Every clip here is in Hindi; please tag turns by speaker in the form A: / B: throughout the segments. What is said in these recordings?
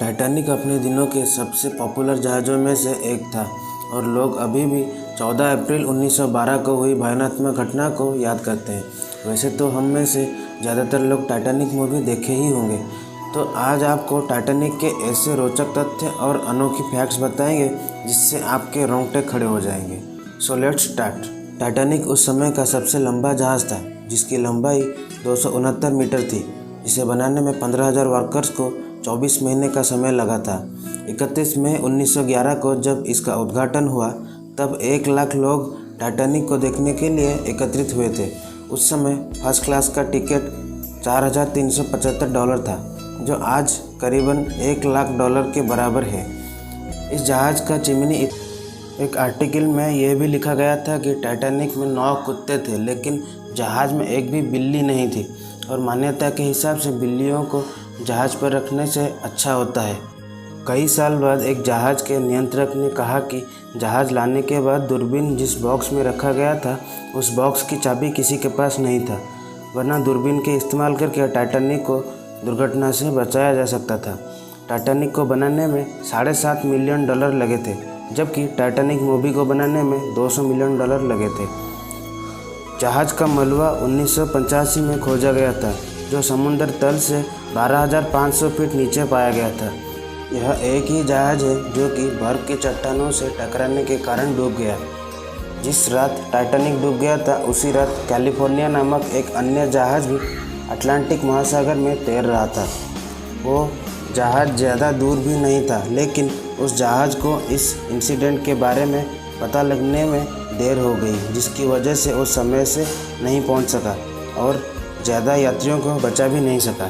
A: टाइटैनिक अपने दिनों के सबसे पॉपुलर जहाज़ों में से एक था और लोग अभी भी 14 अप्रैल 1912 को हुई भयानक घटना को याद करते हैं। वैसे तो हम में से ज़्यादातर लोग टाइटैनिक मूवी देखे ही होंगे, तो आज आपको टाइटैनिक के ऐसे रोचक तथ्य और अनोखी फैक्ट्स बताएंगे जिससे आपके रोंगटे खड़े हो जाएंगे। So let's start. टाइटैनिक उस समय का सबसे लंबा जहाज़ था, जिसकी लंबाई 269 मीटर थी, जिसे बनाने में 15,000 वर्कर्स को 24 महीने का समय लगा था। 31 मई 1911 को जब इसका उद्घाटन हुआ, तब 1 लाख लोग टाइटैनिक को देखने के लिए एकत्रित हुए थे। उस समय फर्स्ट क्लास का टिकट $4,375 था, जो आज करीबन $1 लाख के बराबर है। इस जहाज़ का चिमनी एक आर्टिकल में यह भी लिखा गया था कि टाइटैनिक में 9 कुत्ते थे, लेकिन जहाज़ में एक भी बिल्ली नहीं थी और मान्यता के हिसाब से बिल्लियों को जहाज़ पर रखने से अच्छा होता है। कई साल बाद एक जहाज़ के नियंत्रक ने कहा कि जहाज़ लाने के बाद दूरबीन जिस बॉक्स में रखा गया था, उस बॉक्स की चाबी किसी के पास नहीं था, वरना दूरबीन के इस्तेमाल करके टाइटैनिक को दुर्घटना से बचाया जा सकता था। टाइटैनिक को बनाने में $7.5 मिलियन लगे थे, जबकि टाइटैनिक मूवी को बनाने में $200 मिलियन लगे थे। जहाज़ का मलबा 1985 में खोजा गया था, जो समुद्र तल से 12,500 फीट नीचे पाया गया था। यह एक ही जहाज़ है जो कि बर्फ की चट्टानों से टकराने के कारण डूब गया। जिस रात टाइटैनिक डूब गया था, उसी रात कैलिफोर्निया नामक एक अन्य जहाज़ भी अटलांटिक महासागर में तैर रहा था। वो जहाज़ ज़्यादा दूर भी नहीं था, लेकिन उस जहाज़ को इस इंसिडेंट के बारे में पता लगने में देर हो गई, जिसकी वजह से वो समय से नहीं पहुंच सका और ज़्यादा यात्रियों को बचा भी नहीं सका।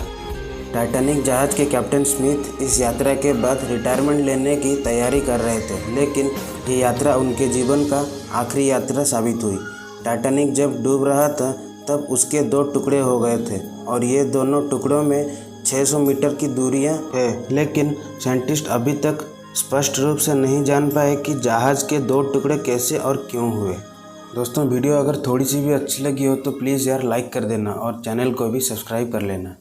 A: टाइटैनिक जहाज़ के कैप्टन स्मिथ इस यात्रा के बाद रिटायरमेंट लेने की तैयारी कर रहे थे, लेकिन ये यात्रा उनके जीवन का आखिरी यात्रा साबित हुई। टाइटैनिक जब डूब रहा था, तब उसके 2 टुकड़े हो गए थे और ये दोनों टुकड़ों में 600 मीटर की दूरियां है, लेकिन साइंटिस्ट अभी तक स्पष्ट रूप से नहीं जान पाए कि जहाज़ के 2 टुकड़े कैसे और क्यों हुए। दोस्तों, वीडियो अगर थोड़ी सी भी अच्छी लगी हो तो प्लीज़ यार लाइक कर देना और चैनल को भी सब्सक्राइब कर लेना।